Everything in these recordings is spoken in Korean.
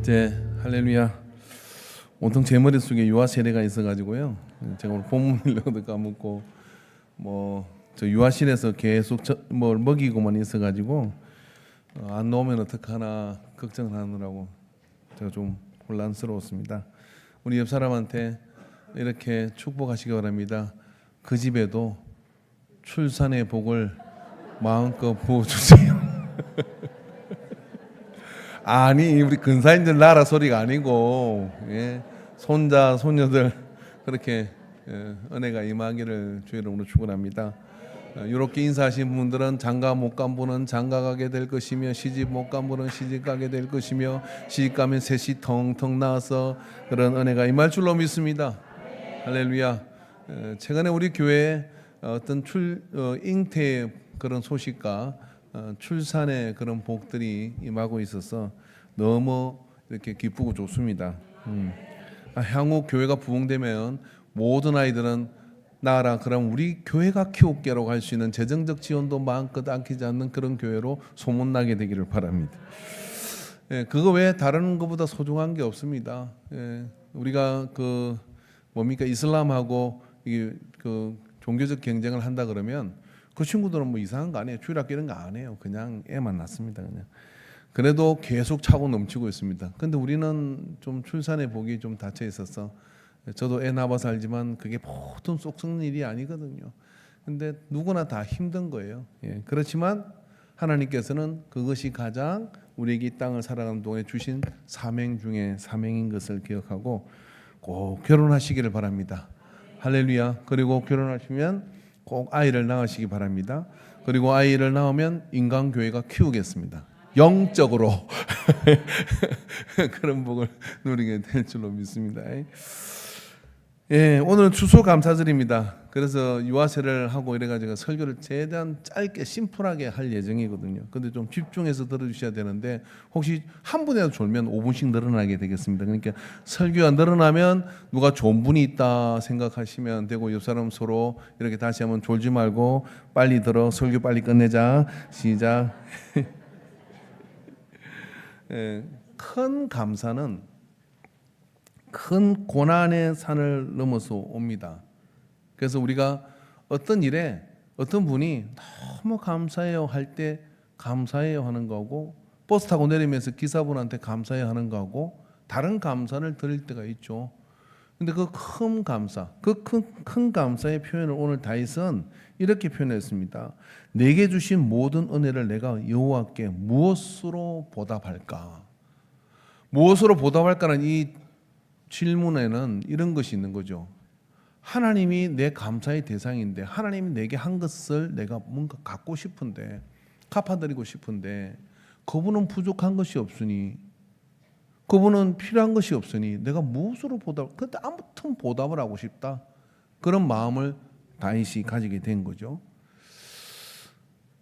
네, 할렐루야. 온통 제 머릿속에 유아 세례가 있어가지고요. 제가 오늘 본문 읽어도 까먹고 저 유아실에서 계속 뭘 먹이고만 있어가지고 안 나오면 어떡하나 걱정을 하느라고 제가 좀 혼란스러웠습니다. 우리 옆 사람한테 이렇게 축복하시기 바랍니다. 그 집에도 출산의 복을 마음껏 부어주세요. 아니 우리 근사인들 나라 소리가 아니고 손자 손녀들 그렇게 은혜가 임하기를 주의 이름으로 축원합니다. 이렇게 인사하신 분들은 장가 못 간 분은 장가 가게 될 것이며 시집 못 간 분은 시집 가게 될 것이며 시집 가면 셋이 텅텅 나와서 그런 은혜가 임할 줄로 믿습니다. 할렐루야. 최근에 우리 교회에 어떤 잉태의 그런 소식과 출산의 그런 복들이 임하고 있어서 너무 이렇게 기쁘고 좋습니다. 향후 교회가 부흥되면 모든 아이들은 나라 그럼 우리 교회가 키울게라고 할 수 있는 재정적 지원도 마음껏 아끼지 않는 그런 교회로 소문나게 되기를 바랍니다. 그거 외에 다른 것보다 소중한 게 없습니다. 우리가 이슬람하고 그 종교적 경쟁을 한다 그러면 그 친구들은 뭐 이상한 거 아니에요. 주일학교 이런 거 안 해요. 그냥 애만 낳습니다. 그냥. 그래도 계속 차고 넘치고 있습니다. 근데 우리는 좀 출산의 복이 좀 닫혀 있어서 저도 애 낳아서 알지만 그게 보통 쏙 썩는 일이 아니거든요. 근데 누구나 다 힘든 거예요. 그렇지만 하나님께서는 그것이 가장 우리에게 이 땅을 살아가는 동안에 주신 사명 중에 사명인 것을 기억하고 꼭 결혼하시기를 바랍니다. 할렐루야. 그리고 결혼하시면 꼭 아이를 낳으시기 바랍니다. 그리고 아이를 낳으면 인간교회가 키우겠습니다. 영적으로 그런 복을 누리게 될 줄로 믿습니다. 오늘 추수감사절입니다. 그래서 유아세를 하고 이래가지고 설교를 최대한 짧게 심플하게 할 예정이거든요. 근데 좀 집중해서 들어주셔야 되는데 혹시 한 분이라도 졸면 5분씩 늘어나게 되겠습니다. 그러니까 설교가 늘어나면 누가 좋은 분이 있다 생각하시면 되고 옆 사람 서로 이렇게 다시 한번 졸지 말고 빨리 들어 설교 빨리 끝내자 시작. 큰 감사는 큰 고난의 산을 넘어서 옵니다. 그래서 우리가 어떤 일에 어떤 분이 너무 감사해요 할 때 감사해요 하는 거고 버스 타고 내리면서 기사분한테 감사해요 하는 거고 다른 감사를 드릴 때가 있죠. 근데 그 큰 감사, 그 큰 감사의 표현을 오늘 다윗은 이렇게 표현했습니다. 내게 주신 모든 은혜를 내가 여호와께 무엇으로 보답할까? 무엇으로 보답할까는 이 질문에는 이런 것이 있는 거죠. 하나님이 내 감사의 대상인데 하나님이 내게 한 것을 내가 뭔가 갖고 싶은데 갚아드리고 싶은데 그분은 부족한 것이 없으니 그분은 필요한 것이 없으니 내가 무엇으로 보답? 근데 아무튼 보답을 하고 싶다. 그런 마음을 다윗이 가지게 된 거죠.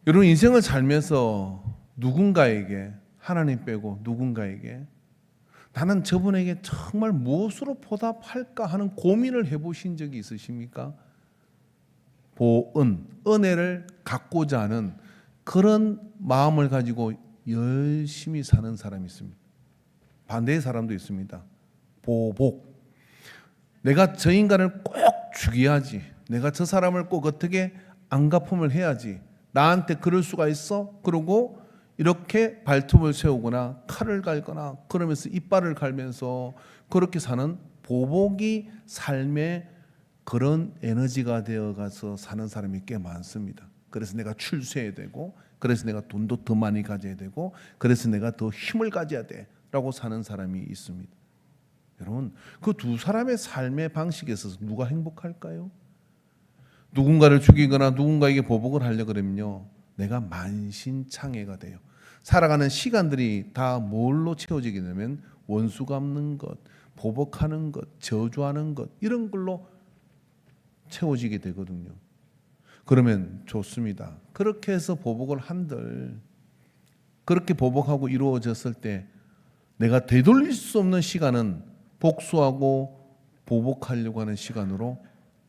여러분 인생을 살면서 누군가에게 하나님 빼고 누군가에게 나는 저분에게 정말 무엇으로 보답할까 하는 고민을 해보신 적이 있으십니까? 은혜를 갖고자 하는 그런 마음을 가지고 열심히 사는 사람이 있습니다. 반대의 사람도 있습니다. 보복. 내가 저 인간을 꼭 죽여야지. 내가 저 사람을 꼭 어떻게 안갚음을 해야지. 나한테 그럴 수가 있어? 그러고 이렇게 발톱을 세우거나 칼을 갈거나 그러면서 이빨을 갈면서 그렇게 사는 보복이 삶의 그런 에너지가 되어가서 사는 사람이 꽤 많습니다. 그래서 내가 출세해야 되고 그래서 내가 돈도 더 많이 가져야 되고 그래서 내가 더 힘을 가져야 돼라고 사는 사람이 있습니다. 여러분 그 두 사람의 삶의 방식에 있어서 누가 행복할까요? 누군가를 죽이거나 누군가에게 보복을 하려고 그러면요 내가 만신창이가 돼요. 살아가는 시간들이 다 뭘로 채워지게 되면 원수 갚는 것, 보복하는 것, 저주하는 것 이런 걸로 채워지게 되거든요. 그러면 좋습니다. 그렇게 해서 보복을 한들 그렇게 보복하고 이루어졌을 때 내가 되돌릴 수 없는 시간은 복수하고 보복하려고 하는 시간으로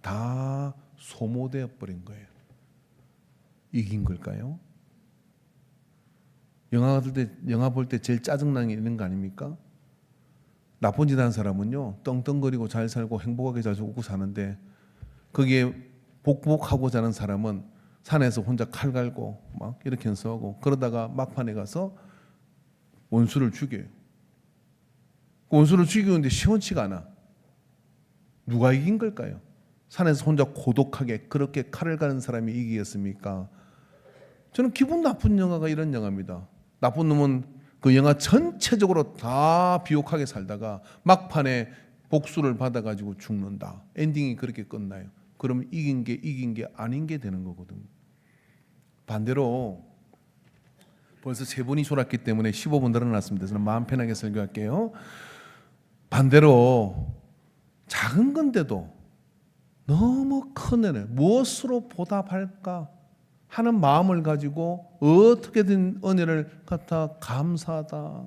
다 소모되어 버린 거예요. 이긴 걸까요? 영화 볼 때 제일 짜증나는 게 있는 거 아닙니까? 나쁜 짓 한 사람은요, 떵떵거리고 잘 살고 행복하게 잘 살고 사는데, 거기에 복복하고자 하는 사람은 산에서 혼자 칼 갈고 막 이렇게 연습하고, 그러다가 막판에 가서 원수를 죽여요. 그 원수를 죽이는데 시원치가 않아. 누가 이긴 걸까요? 산에서 혼자 고독하게 그렇게 칼을 가는 사람이 이기겠습니까? 저는 기분 나쁜 영화가 이런 영화입니다. 나쁜 놈은 그 영화 전체적으로 다 비옥하게 살다가 막판에 복수를 받아가지고 죽는다. 엔딩이 그렇게 끝나요. 그럼 이긴 게 아닌 게 되는 거거든요. 반대로 벌써 3분이 졸았기 때문에 15분 늘어났습니다. 저는 마음 편하게 설교할게요. 반대로 작은 건데도 너무 큰 은혜, 무엇으로 보답할까 하는 마음을 가지고 어떻게든 은혜를 갖다 감사하다.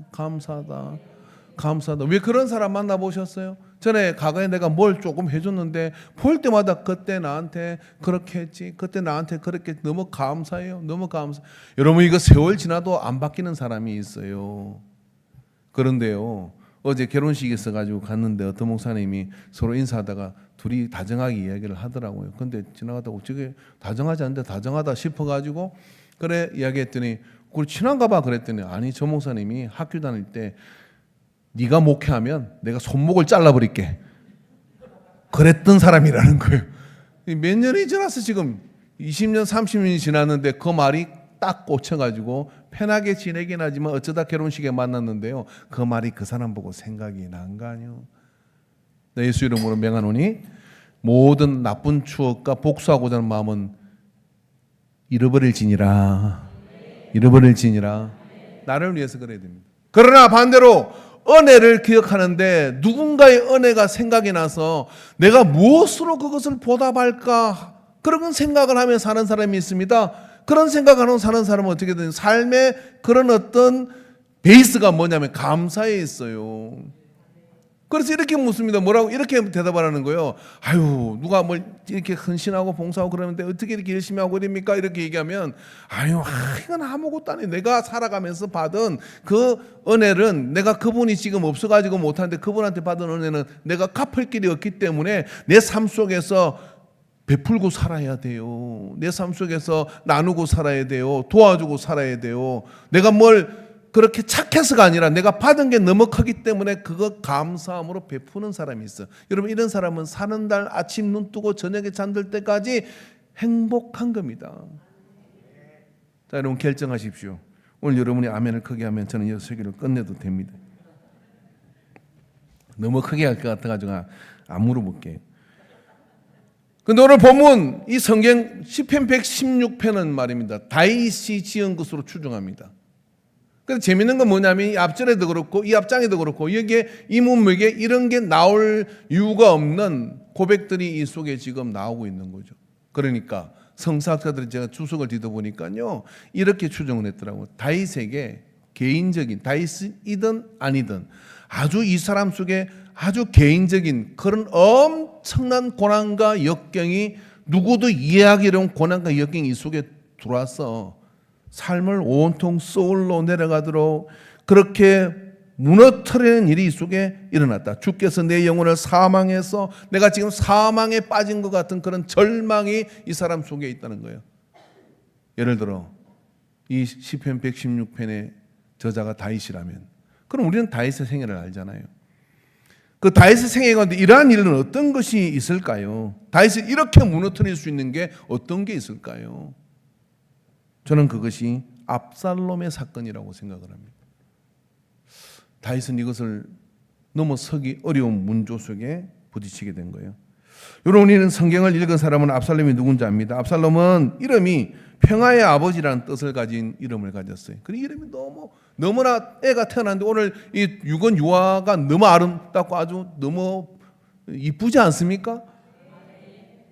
왜 그런 사람 만나보셨어요? 전에 과거에 내가 뭘 조금 해줬는데 볼 때마다 그때 나한테 그렇게 했지, 그때 나한테 그렇게 너무 감사해요. 너무 감사. 여러분, 이거 세월 지나도 안 바뀌는 사람이 있어요. 그런데요, 어제 결혼식이 있어가지고 갔는데 어떤 목사님이 서로 인사하다가 둘이 다정하게 이야기를 하더라고요. 근데 지나가다가 어떻게 다정하지 않는데 다정하다 싶어가지고 그래 이야기했더니 그걸 친한가 봐 그랬더니, 아니 저 목사님이 학교 다닐 때 네가 목회하면 내가 손목을 잘라버릴게 그랬던 사람이라는 거예요. 몇 년이 지났어. 지금 20년 30년이 지났는데 그 말이 딱 꽂혀가지고 편하게 지내긴 하지만 어쩌다 결혼식에 만났는데요, 그 말이 그 사람 보고 생각이 난 거 아니요. 내 예수 이름으로 명하노니 모든 나쁜 추억과 복수하고자 하는 마음은 잃어버릴지니라. 나를 위해서 그래야 됩니다. 그러나 반대로 은혜를 기억하는데 누군가의 은혜가 생각이 나서 내가 무엇으로 그것을 보답할까 그런 생각을 하며 사는 사람이 있습니다. 그런 생각을 하고 사는 사람은 어떻게 되냐, 삶의 그런 어떤 베이스가 뭐냐면 감사에 있어요. 그래서 이렇게 묻습니다. 뭐라고 이렇게 대답하라는 거예요. 아유, 누가 뭘 이렇게 헌신하고 봉사하고 그러는데 어떻게 이렇게 열심히 하고 이럽니까? 이렇게 얘기하면 이건 아무것도 아니에요. 내가 살아가면서 받은 그 은혜는 내가 그분이 지금 없어가지고 못하는데 그분한테 받은 은혜는 내가 갚을 길이 없기 때문에 내 삶 속에서 베풀고 살아야 돼요. 내 삶 속에서 나누고 살아야 돼요. 도와주고 살아야 돼요. 내가 뭘 그렇게 착해서가 아니라 내가 받은 게 너무 크기 때문에 그거 감사함으로 베푸는 사람이 있어. 여러분, 이런 사람은 사는 날 아침 눈 뜨고 저녁에 잠들 때까지 행복한 겁니다. 자, 여러분 결정하십시오. 오늘 여러분이 아멘을 크게 하면 저는 이 설교를 끝내도 됩니다. 너무 크게 할 것 같아가지고 안 물어볼게요. 근데 오늘 본문 이 성경 시편 116편은 말입니다, 다윗이 지은 것으로 추정합니다. 그래서 재밌는 건 뭐냐면 이 앞절에도 그렇고 이 앞장에도 그렇고 여기에 이 문맥에 이런 게 나올 이유가 없는 고백들이 이 속에 지금 나오고 있는 거죠. 그러니까 성사학자들이 제가 주석을 뒤져 보니까요, 이렇게 추정을 했더라고요. 다윗에게 개인적인, 다윗이든 아니든 아주 이 사람 속에 아주 개인적인 그런 엄청난 고난과 역경이, 누구도 이해하기 어려운 고난과 역경이 이 속에 들어와서 삶을 온통 소울로 내려가도록 그렇게 무너뜨리는 일이 이 속에 일어났다. 주께서 내 영혼을 사망해서 내가 지금 사망에 빠진 것 같은 그런 절망이 이 사람 속에 있다는 거예요. 예를 들어 이 시편 116편의 저자가 다윗이라면, 그럼 우리는 다윗의 생애를 알잖아요. 그 다윗의 생애 가운데 이러한 일은 어떤 것이 있을까요? 다윗을 이렇게 무너뜨릴 수 있는 게 어떤 게 있을까요? 저는 그것이 압살롬의 사건이라고 생각을 합니다. 다윗은 이것을 넘어서기 어려운 문조 속에 부딪히게 된 거예요. 여러분, 우리는 성경을 읽은 사람은 압살롬이 누군지 압니다. 압살롬은 이름이 평화의 아버지라는 뜻을 가진 이름을 가졌어요. 그 이름이 너무나 애가 태어났는데 오늘 이 유건 유아가 너무 아름답고 아주 너무 이쁘지 않습니까?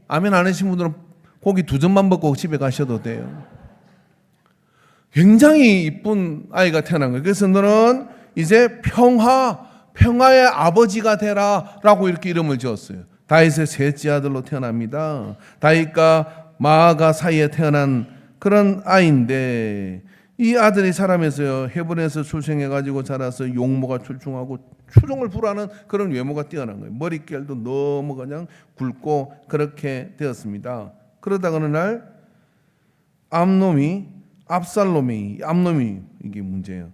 아멘 안 하신 분들은 고기 2점만 먹고 집에 가셔도 돼요. 굉장히 이쁜 아이가 태어난 거예요. 그래서 너는 이제 평화의 아버지가 되라 라고 이렇게 이름을 지었어요. 다윗의 셋째 아들로 태어납니다. 다윗과 마아가 사이에 태어난 그런 아이인데, 이 아들이 사람에서 헤브론에서 출생해가지고 자라서 용모가 출중하고 추종을 불하는 그런 외모가 뛰어난 거예요. 머릿결도 너무 그냥 굵고 그렇게 되었습니다. 그러다가 어느 날 암놈이 이게 문제예요.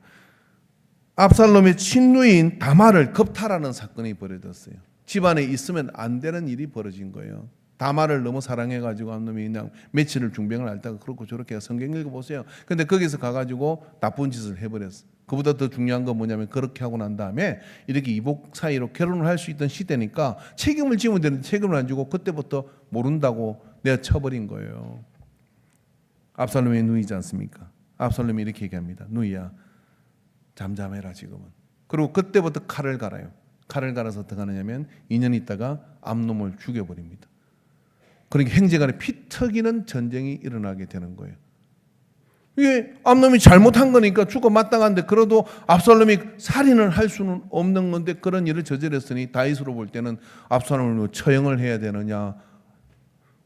압살롬의 친누인 다말을 겁탈하는 사건이 벌어졌어요. 집안에 있으면 안 되는 일이 벌어진 거예요. 다말을 너무 사랑해가지고 암놈이 그냥 며칠을 중병을 앓다가 그렇고 저렇게 성경 읽어보세요. 근데 거기서 가가지고 나쁜 짓을 해버렸어. 그보다 더 중요한 건 뭐냐면 그렇게 하고 난 다음에 이렇게 이복 사이로 결혼을 할 수 있던 시대니까 책임을 지면 되는데 책임을 안 지고 그때부터 모른다고 내가 쳐버린 거예요. 압살롬의 누이지 않습니까? 압살롬이 이렇게 얘기합니다. 누이야, 잠잠해라 지금은. 그리고 그때부터 칼을 갈아요. 칼을 갈아서 어떻게 하느냐면 2년 있다가 암놈을 죽여버립니다. 그러니까 형제간에 피 튀기는 전쟁이 일어나게 되는 거예요. 이게 암놈이 잘못한 거니까 죽어 마땅한데 그래도 압살롬이 살인을 할 수는 없는 건데 그런 일을 저질렀으니 다윗으로 볼 때는 압살롬을 처형을 해야 되느냐,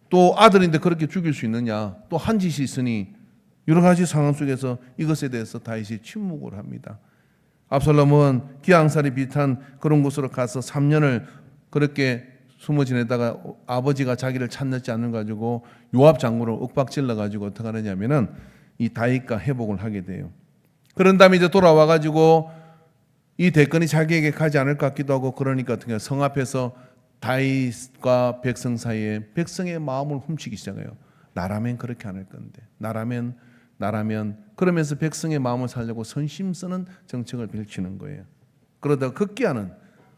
또 아들인데 그렇게 죽일 수 있느냐, 또 한 짓이 있으니 여러 가지 상황 속에서 이것에 대해서 다윗이 침묵을 합니다. 압살롬은 기항살이 비슷한 그런 곳으로 가서 3년을 그렇게 숨어 지내다가 아버지가 자기를 찾지 않는 가지고 요압 장군을 윽박질러 가지고 어떻게 하느냐면은 이 다윗과 회복을 하게 돼요. 그런 다음에 이제 돌아와 가지고 이 대권이 자기에게 가지 않을 것 같기도 하고 그러니까 어떻게 성 앞에서 다윗과 백성 사이에 백성의 마음을 훔치기 시작해요. 나라면 그렇게 안 할 건데, 나라면 그러면서 백성의 마음을 살려고 선심 쓰는 정책을 펼치는 거예요. 그러다가 급기야는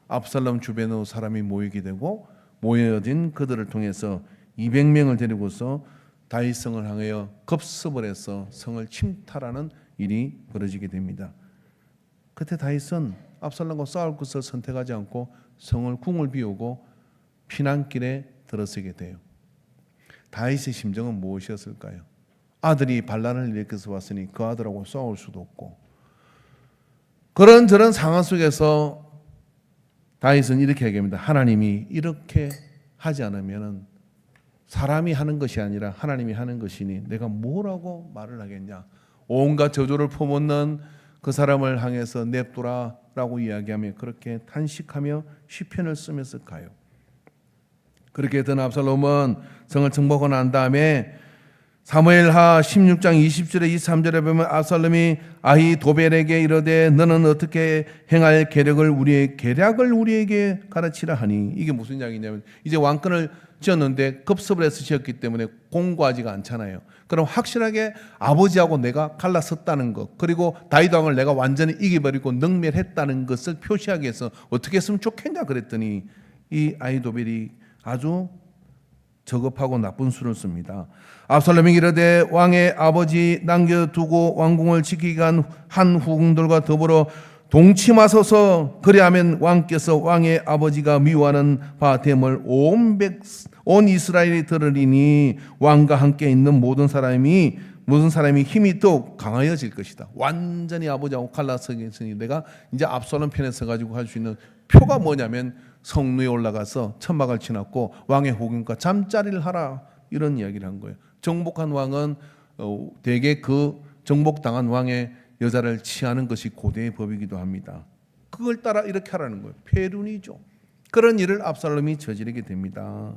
압살롬 주변으로 사람이 모이게 되고 모여진 그들을 통해서 200명을 데리고서 다윗성을 향하여 급습을 해서 성을 침탈하는 일이 벌어지게 됩니다. 그때 다윗은 압살롬과 싸울 것을 선택하지 않고 성을 궁을 비우고 피난길에 들어서게 돼요. 다윗의 심정은 무엇이었을까요? 아들이 반란을 일으켜서 왔으니 그 아들하고 싸울 수도 없고, 그런저런 상황 속에서 다윗은 이렇게 얘기합니다. 하나님이 이렇게 하지 않으면 사람이 하는 것이 아니라 하나님이 하는 것이니 내가 뭐라고 말을 하겠냐. 온갖 저주를 퍼붓는 그 사람을 향해서 냅두라라고 이야기하며 그렇게 탄식하며 시편을 쓰면서 가요. 그렇게 된 압살롬은 성을 정복하고 난 다음에 사무엘하 16장 20절에 23절에 보면 압살롬이 아히도벨에게 이르되 너는 어떻게 행할 계략을 우리에게 가르치라 하니, 이게 무슨 이야기냐면 이제 왕권을 지었는데 급습을 해서 지었기 때문에 공고하지가 않잖아요. 그럼 확실하게 아버지하고 내가 갈라섰다는 것, 그리고 다윗 왕을 내가 완전히 이겨버리고 능멸했다는 것을 표시하기 위해서 어떻게 했으면 좋겠냐 그랬더니 이 아히도벨이 아주 저급하고 나쁜 수를 씁니다. 압살롬이 이르되 왕의 아버지 남겨두고 왕궁을 지키기 한 후궁들과 더불어 동침하소서. 그리하면 왕께서 왕의 아버지가 미워하는 바 됨을 온 이스라엘이 들으리니 왕과 함께 있는 모든 사람이 힘이 더욱 강하여질 것이다. 완전히 아버지하고 갈라서겠으니 내가 이제 압살롬 편에 서가지고 할 수 있는 표가 뭐냐면 성루에 올라가서 천막을 치놨고 왕의 호군과 잠자리를 하라, 이런 이야기를 한 거예요. 정복한 왕은 대개 그 정복당한 왕의 여자를 취하는 것이 고대의 법이기도 합니다. 그걸 따라 이렇게 하라는 거예요. 폐륜이죠. 그런 일을 압살롬이 저지르게 됩니다.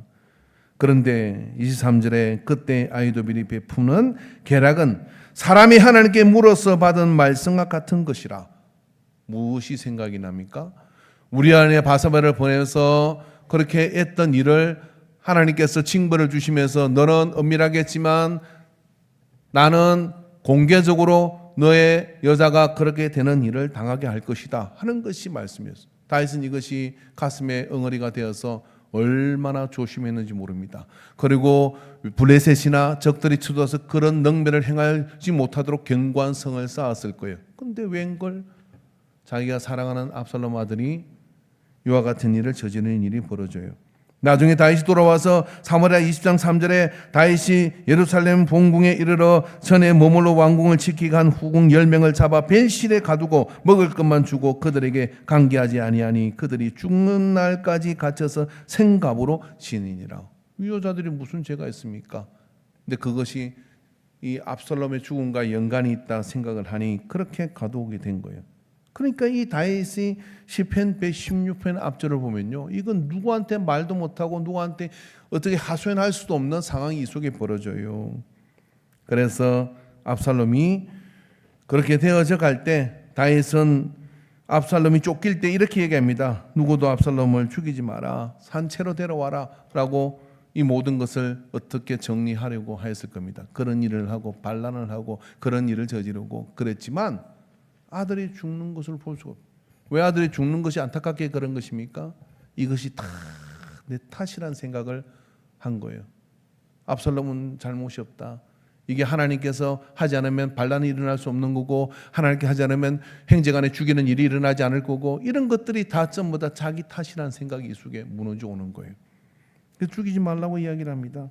그런데 23절에 그때 아히도벨이 베푸는 계략은 사람이 하나님께 물어서 받은 말씀과 같은 것이라. 무엇이 생각이 납니까? 우리 안에 바사바를 보내서 그렇게 했던 일을 하나님께서 징벌을 주시면서 너는 은밀하게 했지만 나는 공개적으로 너의 여자가 그렇게 되는 일을 당하게 할 것이다 하는 것이 말씀이었어요. 다윗은 이것이 가슴에 응어리가 되어서 얼마나 조심했는지 모릅니다. 그리고 블레셋이나 적들이 쳐들어서 그런 능멸을 행하지 못하도록 견고한 성을 쌓았을 거예요. 그런데 웬걸 자기가 사랑하는 압살롬 아들이 이와 같은 일을 저지르는 일이 벌어져요. 나중에 다윗이 돌아와서 사무엘하 20장 3절에 다윗이 예루살렘 본궁에 이르러 전에 머물러 왕궁을 지키게 한 후궁 10명을 잡아 벤실에 가두고 먹을 것만 주고 그들에게 강개하지 아니하니 그들이 죽는 날까지 갇혀서 생갑으로 지니니라. 이 여자들이 무슨 죄가 있습니까? 근데 그것이 이 압살롬의 죽음과 연관이 있다 생각을 하니 그렇게 가두게 된 거예요. 그러니까 이 다윗이 시편 116편 앞절을 보면요, 이건 누구한테 말도 못하고 누구한테 어떻게 하소연할 수도 없는 상황이 이 속에 벌어져요. 그래서 압살롬이 그렇게 되어져 갈 때 다윗은 압살롬이 쫓길 때 이렇게 얘기합니다. 누구도 압살롬을 죽이지 마라, 산채로 데려와라 라고 이 모든 것을 어떻게 정리하려고 했을 겁니다. 그런 일을 하고 반란을 하고 그런 일을 저지르고 그랬지만 아들이 죽는 것을 볼 수가 없어요. 왜 아들이 죽는 것이 안타깝게 그런 것입니까? 이것이 다 내 탓이란 생각을 한 거예요. 압살롬은 잘못이 없다. 이게 하나님께서 하지 않으면 반란이 일어날 수 없는 거고, 하나님께 하지 않으면 형제간에 죽이는 일이 일어나지 않을 거고, 이런 것들이 다 전부 다 자기 탓이라는 생각이 이 속에 무너져 오는 거예요. 그래서 죽이지 말라고 이야기를 합니다.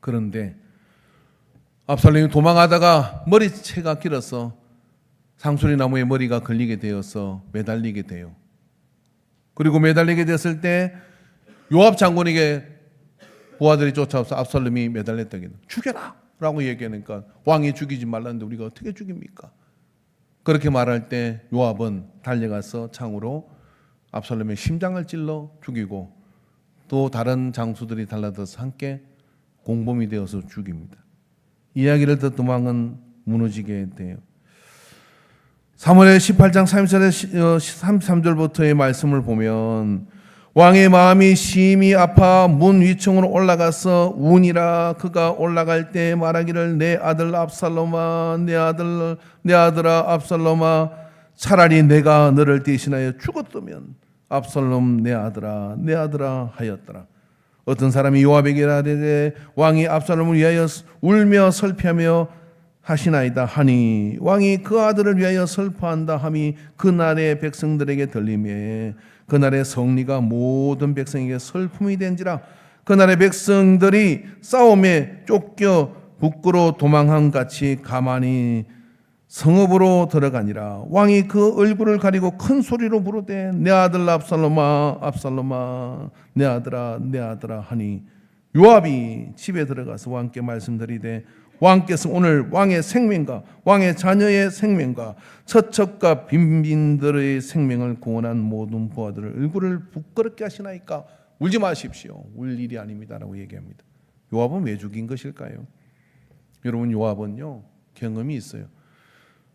그런데 압살롬이 도망하다가 머리채가 길어서 상수리 나무에 머리가 걸리게 되어서 매달리게 돼요. 그리고 매달리게 됐을 때 요압 장군에게 부하들이 쫓아와서 압살롬이 매달렸다기는 죽여라 라고 얘기하니까 왕이 죽이지 말라는데 우리가 어떻게 죽입니까? 그렇게 말할 때 요압은 달려가서 창으로 압살롬의 심장을 찔러 죽이고 또 다른 장수들이 달라들어서 함께 공범이 되어서 죽입니다. 이야기를 듣던 왕은 무너지게 돼요. 사무엘 18장 33절부터의 말씀을 보면 왕의 마음이 심히 아파 문 위층으로 올라가서 우니라. 그가 올라갈 때 말하기를 내 아들 압살롬아, 내 아들아 압살롬아, 차라리 내가 너를 대신하여 죽었다면 압살롬 내 아들아 하였더라. 어떤 사람이 요압에게 이르되 왕이 압살롬을 위하여 울며 슬피하며 하시나이다 하니 왕이 그 아들을 위하여 슬퍼한다 함이 그날의 백성들에게 들리매 그날의 성리가 모든 백성에게 슬픔이 된지라. 그날의 백성들이 싸움에 쫓겨 북으로 도망한 같이 가만히 성읍으로 들어가니라. 왕이 그 얼굴을 가리고 큰 소리로 부르되 내 아들 압살롬아 압살롬아 내 아들아 하니 요압이 집에 들어가서 왕께 말씀드리되 왕께서 오늘 왕의 생명과 왕의 자녀의 생명과 처첩과 빈민들의 생명을 공헌한 모든 부하들을 얼굴을 부끄럽게 하시나이까 울지 마십시오. 울 일이 아닙니다라고 얘기합니다. 요압은 왜 죽인 것일까요? 여러분, 요압은요 경험이 있어요.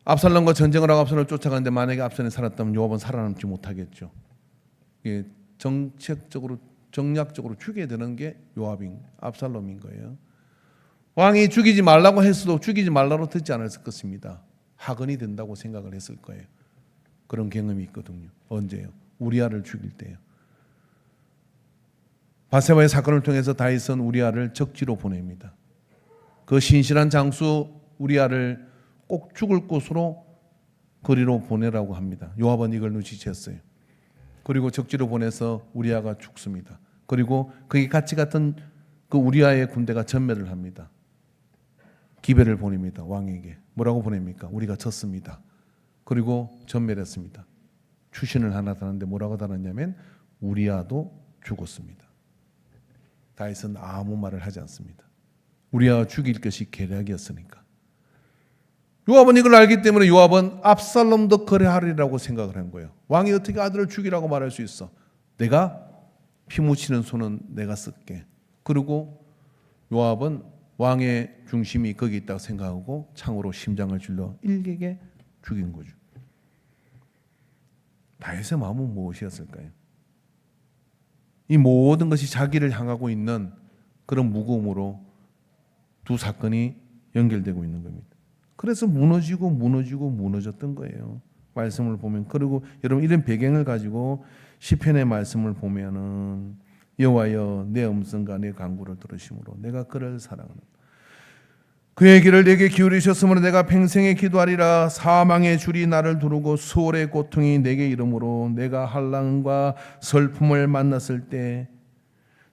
압살롬과 전쟁을 하고 압살롬을 쫓아가는데 만약에 압살롬이 살았다면 요압은 살아남지 못하겠죠. 예, 정책적으로 정략적으로 죽여야 되는 게 요압인 압살롬인 거예요. 왕이 죽이지 말라고 했어도 죽이지 말라고 듣지 않았을 것입니다. 학언이 된다고 생각을 했을 거예요. 그런 경험이 있거든요. 언제요? 우리아를 죽일 때요. 바세바의 사건을 통해서 다윗은 우리아를 적지로 보냅니다. 그 신실한 장수 우리아를 꼭 죽을 곳으로 거리로 보내라고 합니다. 요압은 이걸 눈치챘어요. 그리고 적지로 보내서 우리아가 죽습니다. 그리고 그게 같이 갔던 그 우리아의 군대가 전멸을 합니다. 기배를 보냅니다. 왕에게. 뭐라고 보냅니까? 우리가 졌습니다. 그리고 전멸했습니다. 추신을 하나 다는데 뭐라고 달았냐면 우리아도 죽었습니다. 다윗은 아무 말을 하지 않습니다. 우리아가 죽일 것이 계략이었으니까. 요압은 이걸 알기 때문에 요압은 압살롬도 거래하리라고 생각을 한 거예요. 왕이 어떻게 아들을 죽이라고 말할 수 있어? 내가 피 묻히는 손은 내가 쓸게. 그리고 요압은 왕의 중심이 거기 있다고 생각하고 창으로 심장을 찔러 일격에 죽인 거죠. 다윗의 마음은 무엇이었을까요? 이 모든 것이 자기를 향하고 있는 그런 무거움으로 두 사건이 연결되고 있는 겁니다. 그래서 무너졌던 거예요. 말씀을 보면. 그리고 여러분 이런 배경을 가지고 시편의 말씀을 보면은 여호와여 내 음성과 내 간구를 들으심으로 내가 그를 사랑하는 그의 길을 내게 기울이셨으므로 내가 평생에 기도하리라. 사망의 줄이 나를 두르고 수월의 고통이 내게 이름으로 내가 한란과 슬픔을 만났을 때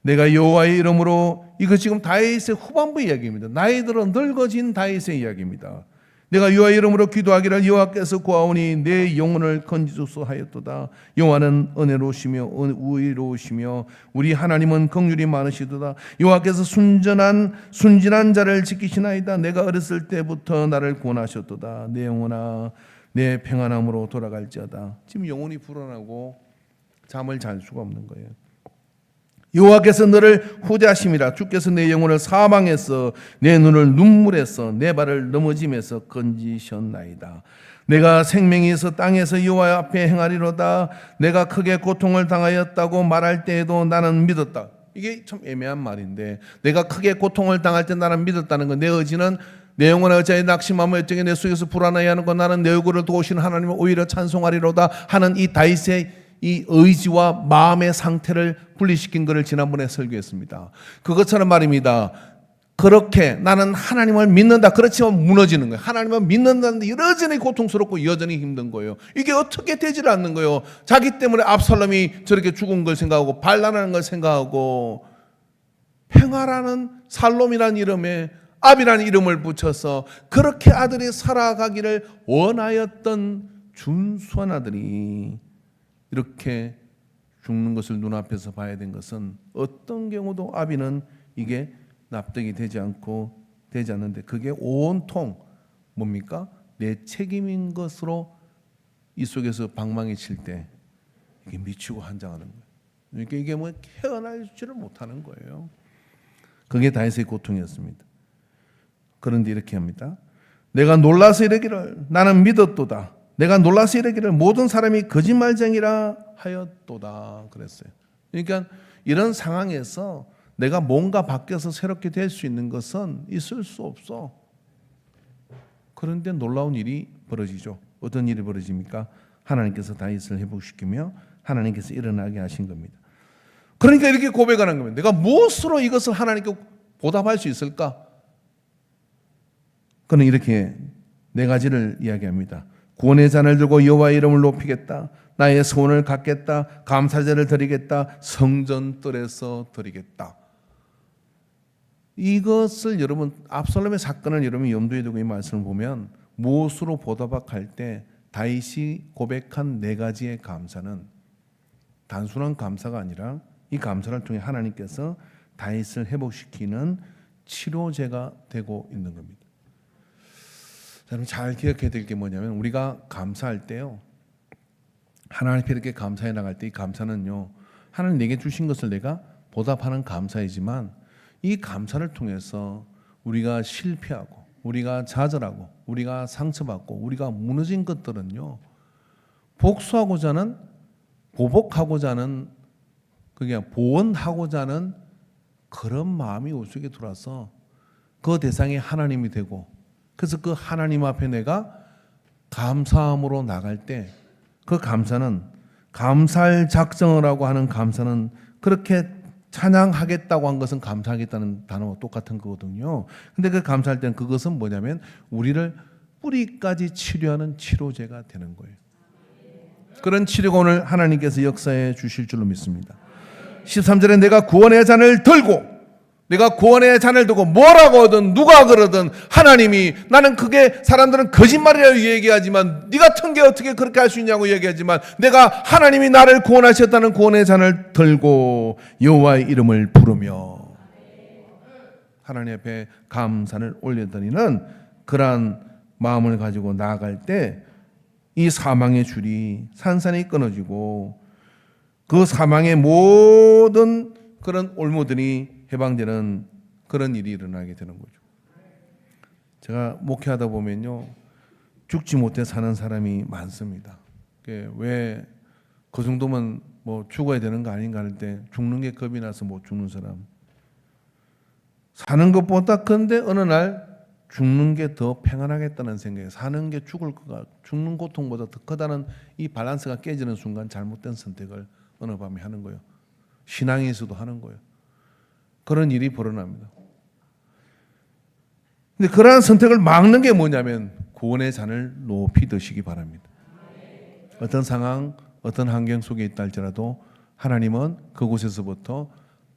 내가 여호와의 이름으로. 이거 지금 다윗의 후반부 이야기입니다. 나이 들어 늙어진 다윗의 이야기입니다. 내가 여호와 이름으로 기도하기를 여호와께서 구하오니 내 영혼을 건지소서 하였도다. 여호와는 은혜로우시며 우의로우시며 우리 하나님은 긍휼이 많으시도다. 여호와께서 순진한 자를 지키시나이다. 내가 어렸을 때부터 나를 구원하셨도다. 내 영혼아 내 평안함으로 돌아갈지어다. 지금 영혼이 불안하고 잠을 잘 수가 없는 거예요. 여호와께서 너를 후대하심이라. 주께서 내 영혼을 사망에서 내 눈을 눈물에서 내 발을 넘어짐에서 건지셨나이다. 내가 생명이 있어 땅에서 여호와 앞에 행하리로다. 내가 크게 고통을 당하였다고 말할 때에도 나는 믿었다. 이게 참 애매한 말인데, 내가 크게 고통을 당할 때 나는 믿었다는 건, 내 의지는 내 영혼의 의자에 낙심하며 어쩌게 내 속에서 불안해하는 건, 나는 내 얼굴을 도우시는 하나님을 오히려 찬송하리로다 하는 이 다윗의 이 의지와 마음의 상태를 분리시킨 것을 지난번에 설교했습니다. 그것처럼 말입니다. 그렇게 나는 하나님을 믿는다. 그렇지만 무너지는 거예요. 하나님을 믿는다는데 여전히 고통스럽고 여전히 힘든 거예요. 이게 어떻게 되질 않는 거예요. 자기 때문에 압살롬이 저렇게 죽은 걸 생각하고 반란하는 걸 생각하고 평화라는 살롬이라는 이름에 압이라는 이름을 붙여서 그렇게 아들이 살아가기를 원하였던 준수한 아들이 이렇게 죽는 것을 눈앞에서 봐야 된 것은 어떤 경우도 압이는 이게 납득이 되지 않는데, 그게 온통 뭡니까? 내 책임인 것으로 이 속에서 방망이 칠 때 이게 미치고 한장하는 거예요. 그러니까 이게 뭐 헤어나지를 못하는 거예요. 그게 다윗의 고통이었습니다. 그런데 이렇게 합니다. 내가 놀라서 이르기를 나는 믿었도다. 내가 놀라서 이르기를 모든 사람이 거짓말쟁이라 하였도다 그랬어요. 그러니까 이런 상황에서 내가 뭔가 바뀌어서 새롭게 될 수 있는 것은 있을 수 없어. 그런데 놀라운 일이 벌어지죠. 어떤 일이 벌어집니까? 하나님께서 다윗을 회복시키며 하나님께서 일어나게 하신 겁니다. 그러니까 이렇게 고백하는 겁니다. 내가 무엇으로 이것을 하나님께 보답할 수 있을까? 그는 이렇게 네 가지를 이야기합니다. 구원의 잔을 들고 여호와의 이름을 높이겠다. 나의 소원을 갖겠다. 감사제를 드리겠다. 성전뜰에서 드리겠다. 이것을 여러분, 압살롬의 사건을 여러분이 염두에 두고 이 말씀을 보면 무엇으로 보답할 때 다윗이 고백한 네 가지의 감사는 단순한 감사가 아니라 이 감사를 통해 하나님께서 다윗을 회복시키는 치료제가 되고 있는 겁니다. 여러분 잘 기억해야 될 게 뭐냐면, 우리가 감사할 때요, 하나님께 이렇게 감사해 나갈 때 이 감사는요, 하나님 내게 주신 것을 내가 보답하는 감사이지만 이 감사를 통해서 우리가 실패하고 우리가 좌절하고 우리가 상처받고 우리가 무너진 것들은요, 복수하고자 하는, 보복하고자 하는, 그게 보원하고자 하는 그런 마음이 우리 속에 들어와서 그 대상이 하나님이 되고, 그래서 그 하나님 앞에 내가 감사함으로 나갈 때 그 감사는, 감사할 작정을 하고 하는 감사는, 그렇게 찬양하겠다고 한 것은 감사하겠다는 단어와 똑같은 거거든요. 근데 그 감사할 때는 그것은 뭐냐면 우리를 뿌리까지 치료하는 치료제가 되는 거예요. 그런 치료가 오늘 하나님께서 역사해 주실 줄로 믿습니다. 13절에 내가 구원의 잔을 들고, 내가 구원의 잔을 두고 뭐라고 하든 누가 그러든 하나님이, 나는 그게 사람들은 거짓말이라고 얘기하지만 네 같은 게 어떻게 그렇게 할 수 있냐고 얘기하지만, 내가 하나님이 나를 구원하셨다는 구원의 잔을 들고 여호와의 이름을 부르며 하나님 앞에 감사를 올려드리는 그러한 마음을 가지고 나아갈 때 이 사망의 줄이 산산이 끊어지고 그 사망의 모든 그런 올무들이 해방되는 그런 일이 일어나게 되는 거죠. 제가 목회하다 보면요, 죽지 못해 사는 사람이 많습니다. 왜 그 정도면 뭐 죽어야 되는 거 아닌가 할 때 죽는 게 겁이 나서 못 죽는 사람, 사는 것보다 근데 어느 날 죽는 게 더 평안하겠다는 생각에, 사는 게 죽는 고통보다 더 크다는 이 밸런스가 깨지는 순간 잘못된 선택을 어느 밤에 하는 거예요. 신앙에서도 하는 거예요. 그런 일이 벌어납니다. 근데 그러한 선택을 막는 게 뭐냐면 구원의 잔을 높이 드시기 바랍니다. 어떤 상황, 어떤 환경 속에 있다 할지라도 하나님은 그곳에서부터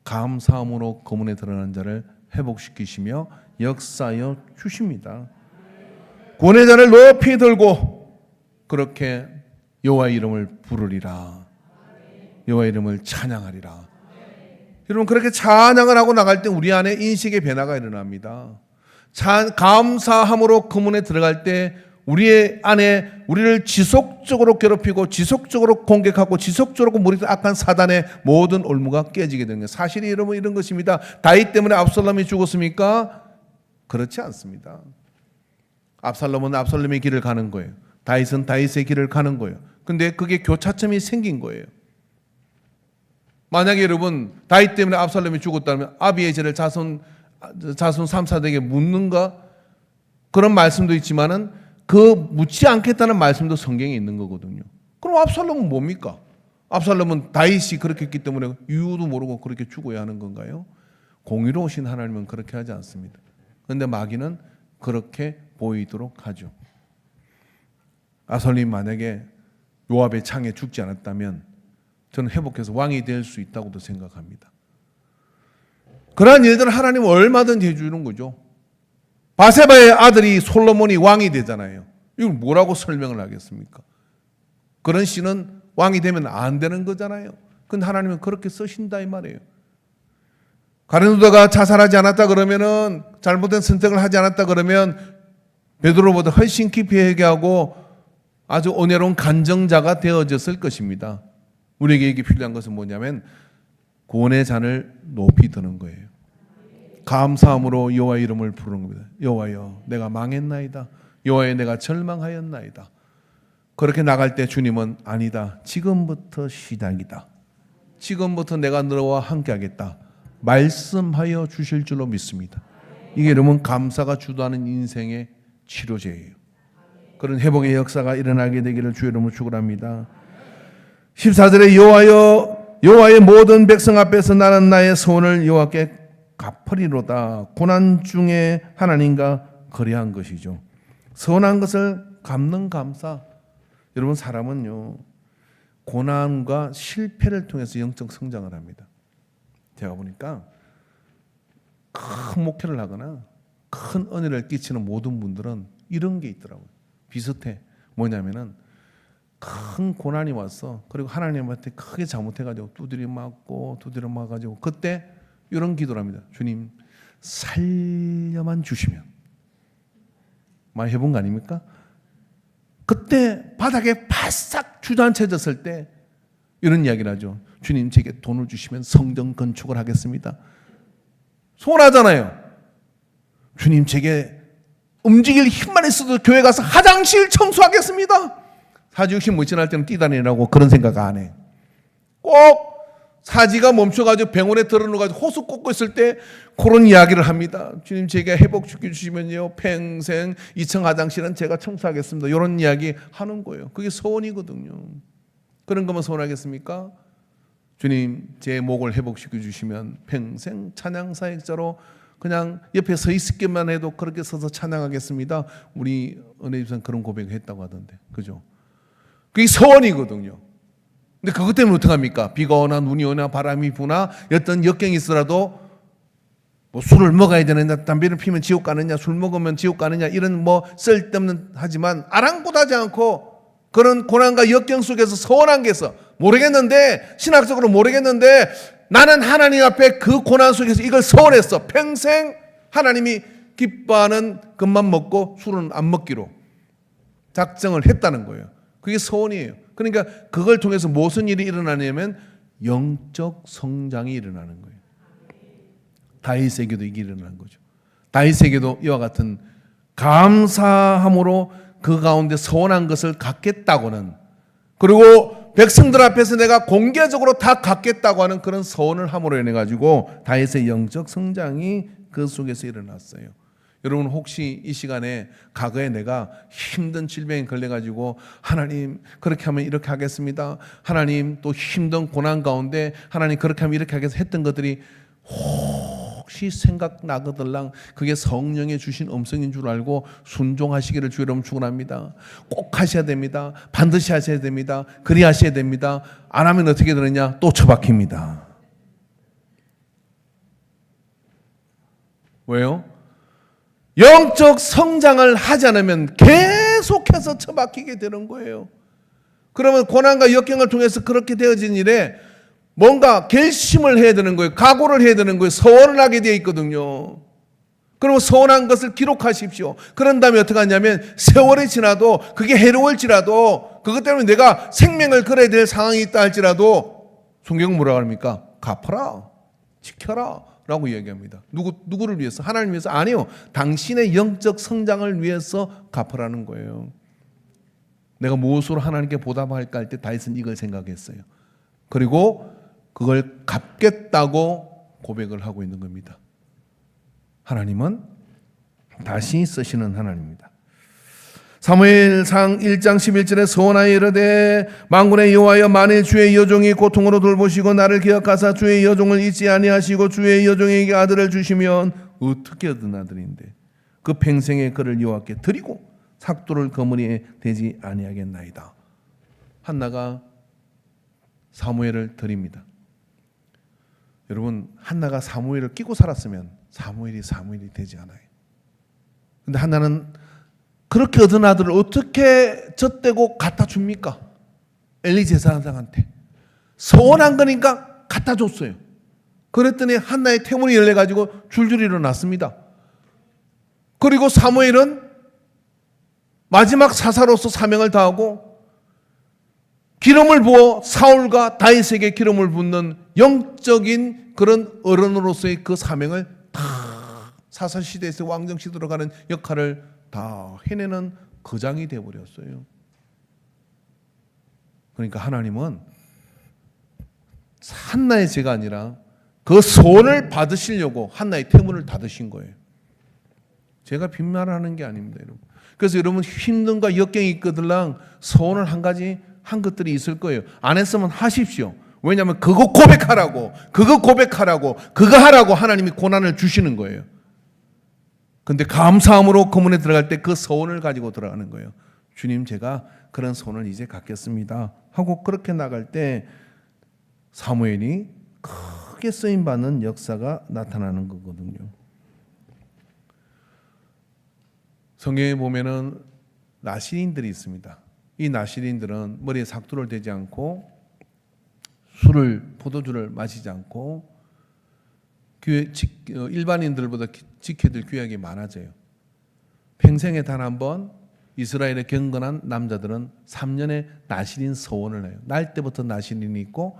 감사함으로 그 문에 드러난 자를 회복시키시며 역사하여 주십니다. 구원의 잔을 높이 들고 그렇게 여호와의 이름을 부르리라. 여호와의 이름을 찬양하리라. 여러분, 그렇게 찬양을 하고 나갈 때 우리 안에 인식의 변화가 일어납니다. 감사함으로 그 문에 들어갈 때 우리의 안에 우리를 지속적으로 괴롭히고 지속적으로 공격하고 지속적으로 무리던 악한 사단의 모든 올무가 깨지게 되는 거예요. 사실이 여러분 이런 것입니다. 다윗 때문에 압살롬이 죽었습니까? 그렇지 않습니다. 압살롬은 압살롬의 길을 가는 거예요. 다윗은 다윗의 길을 가는 거예요. 근데 그게 교차점이 생긴 거예요. 만약에 여러분 다윗 때문에 압살롬이 죽었다면 아비에셀을 자손 3사대에게 묻는가? 그런 말씀도 있지만은 그 묻지 않겠다는 말씀도 성경에 있는 거거든요. 그럼 압살롬은 뭡니까? 압살롬은 다윗이 그렇게 했기 때문에 이유도 모르고 그렇게 죽어야 하는 건가요? 공의로우신 하나님은 그렇게 하지 않습니다. 그런데 마귀는 그렇게 보이도록 하죠. 압살롬이 만약에 요압의 창에 죽지 않았다면 저는 회복해서 왕이 될 수 있다고도 생각합니다. 그러한 일들을 하나님은 얼마든지 해주는 거죠. 바세바의 아들이 솔로몬이 왕이 되잖아요. 이걸 뭐라고 설명을 하겠습니까? 그런 씨는 왕이 되면 안 되는 거잖아요. 근데 하나님은 그렇게 쓰신다 이 말이에요. 가룟유다가 자살하지 않았다 그러면은, 잘못된 선택을 하지 않았다 그러면 베드로보다 훨씬 깊이 회개하고 아주 은혜로운 간정자가 되어졌을 것입니다. 우리에게 이게 필요한 것은 뭐냐면 구원의 잔을 높이 드는 거예요. 감사함으로 여호와의 이름을 부르는 겁니다. 여호와여, 내가 망했나이다. 여호와여, 내가 절망하였나이다. 그렇게 나갈 때 주님은 아니다. 지금부터 시작이다. 지금부터 내가 너와 함께하겠다. 말씀하여 주실 줄로 믿습니다. 이게 여러분 감사가 주도하는 인생의 치료제예요. 그런 회복의 역사가 일어나게 되기를 주의 이름으로 축원합니다. 14절에 여호와의 모든 백성 앞에서 나는 나의 소원을 여호와께 갚으리로다. 고난 중에 하나님과 거래한 것이죠. 선한 것을 갚는 감사. 여러분, 사람은요 고난과 실패를 통해서 영적 성장을 합니다. 제가 보니까 큰 목회를 하거나 큰 은혜를 끼치는 모든 분들은 이런 게 있더라고요. 비슷해. 뭐냐면은 큰 고난이 왔어. 그리고 하나님한테 크게 잘못해가지고 두드려 맞가지고 그때 이런 기도를 합니다. 주님, 살려만 주시면. 많이 해본 거 아닙니까? 그때 바닥에 바싹 주저앉혀졌을 때 이런 이야기를 하죠. 주님, 제게 돈을 주시면 성전 건축을 하겠습니다. 소원하잖아요. 주님, 제게 움직일 힘만 있어도 교회 가서 화장실 청소하겠습니다. 사지육신 무신할 때는 뛰다니라고 그런 생각 안 해. 꼭 사지가 멈춰가지고 병원에 들어놓아가지고 호수 꽂고 있을 때 그런 이야기를 합니다. 주님, 제가 회복시켜 주시면요 평생 2층 화장실은 제가 청소하겠습니다. 이런 이야기 하는 거예요. 그게 소원이거든요. 그런 거면 소원하겠습니까? 주님, 제 목을 회복시켜 주시면 평생 찬양 사역자로 그냥 옆에 서 있기만 해도 그렇게 서서 찬양하겠습니다. 우리 은혜 집사는 그런 고백을 했다고 하던데, 그죠? 그게 소원이거든요. 근데 그것 때문에 어떡합니까? 비가 오나 눈이 오나 바람이 부나 어떤 역경이 있어라도 뭐 술을 먹어야 되느냐, 담배를 피면 지옥 가느냐, 술 먹으면 지옥 가느냐, 이런 뭐 쓸데없는 하지만 아랑곳하지 않고 그런 고난과 역경 속에서 소원한 게 있어. 모르겠는데, 신학적으로 모르겠는데 나는 하나님 앞에 그 고난 속에서 이걸 소원했어. 평생 하나님이 기뻐하는 것만 먹고 술은 안 먹기로 작정을 했다는 거예요. 그게 소원이에요. 그러니까 그걸 통해서 무슨 일이 일어나냐면 영적 성장이 일어나는 거예요. 다윗에게도 이게 일어나는 거죠. 다윗에게도 이와 같은 감사함으로 그 가운데 소원한 것을 갖겠다고는, 그리고 백성들 앞에서 내가 공개적으로 다 갖겠다고 하는 그런 소원을 함으로 인해 가지고 다윗의 영적 성장이 그 속에서 일어났어요. 여러분, 혹시 이 시간에 과거에 내가 힘든 질병에 걸려가지고 하나님 그렇게 하면 이렇게 하겠습니다, 하나님 또 힘든 고난 가운데 하나님 그렇게 하면 이렇게 하겠습니다 했던 것들이 혹시 생각나거들랑 그게 성령의 주신 음성인 줄 알고 순종하시기를 주의 이름으로 축원합니다. 꼭 하셔야 됩니다. 반드시 하셔야 됩니다. 그리 하셔야 됩니다. 안 하면 어떻게 되느냐? 또 처박힙니다. 왜요? 영적 성장을 하지 않으면 계속해서 처박히게 되는 거예요. 그러면 고난과 역경을 통해서 그렇게 되어진 일에 뭔가 결심을 해야 되는 거예요. 각오를 해야 되는 거예요. 서원을 하게 되어 있거든요. 그리고 서원한 것을 기록하십시오. 그런 다음에 어떻게 하냐면 세월이 지나도 그게 해로울지라도 그것 때문에 내가 생명을 걸어야 될 상황이 있다 할지라도 성경은 뭐라고 합니까? 갚아라, 지켜라 라고 이야기합니다. 누구를 위해서? 하나님 위해서? 아니요. 당신의 영적 성장을 위해서 갚으라는 거예요. 내가 무엇으로 하나님께 보답할까 할 때 다윗은 이걸 생각했어요. 그리고 그걸 갚겠다고 고백을 하고 있는 겁니다. 하나님은 다시 쓰시는 하나님입니다. 사무엘상 1장 11절에 서원하여 이르되 만군의 여호와여 만일 주의 여종이 고통으로 돌보시고 나를 기억하사 주의 여종을 잊지 아니하시고 주의 여종에게 아들을 주시면 어떻게 얻은 아들인데 그 평생의 그를 여호와께 드리고 삭도를 거머리에 대지 아니하겠나이다. 한나가 사무엘을 드립니다. 여러분, 한나가 사무엘을 끼고 살았으면 사무엘이 되지 않아요. 근데 한나는 그렇게 얻은 아들을 어떻게 젖대고 갖다 줍니까? 엘리 제사장한테 서원한 거니까 갖다 줬어요. 그랬더니 한나의 태문이 열려가지고 줄줄이 일어났습니다. 그리고 사무엘은 마지막 사사로서 사명을 다하고 기름을 부어 사울과 다윗에게 기름을 붓는 영적인 그런 어른으로서의 그 사명을 다 사사시대에서 왕정시대로 가는 역할을 다 해내는 거장이 되어버렸어요. 그러니까 하나님은 한나의 죄가 아니라 그 소원을 받으시려고 한나의 태문을 닫으신 거예요. 제가 빈말하는 게 아닙니다, 여러분. 그래서 여러분 힘든가 역경이 있거들랑 소원을 한 가지 한 것들이 있을 거예요. 안 했으면 하십시오. 왜냐하면 그거 고백하라고 그거 하라고 하나님이 고난을 주시는 거예요. 근데 감사함으로 검문에 들어갈 때 그 소원을 가지고 들어가는 거예요. 주님, 제가 그런 소원을 이제 갖겠습니다 하고 그렇게 나갈 때 사무엘이 크게 쓰임받는 역사가 나타나는 거거든요. 성경에 보면은 나시린들이 있습니다. 이 나시린들은 머리에 삭도를 대지 않고 포도주를 마시지 않고 일반인들보다 지켜질 규약이 많아져요. 평생에 단 한 번 이스라엘에 경건한 남자들은 3년에 나시린 서원을 해요. 날 때부터 나시린이 있고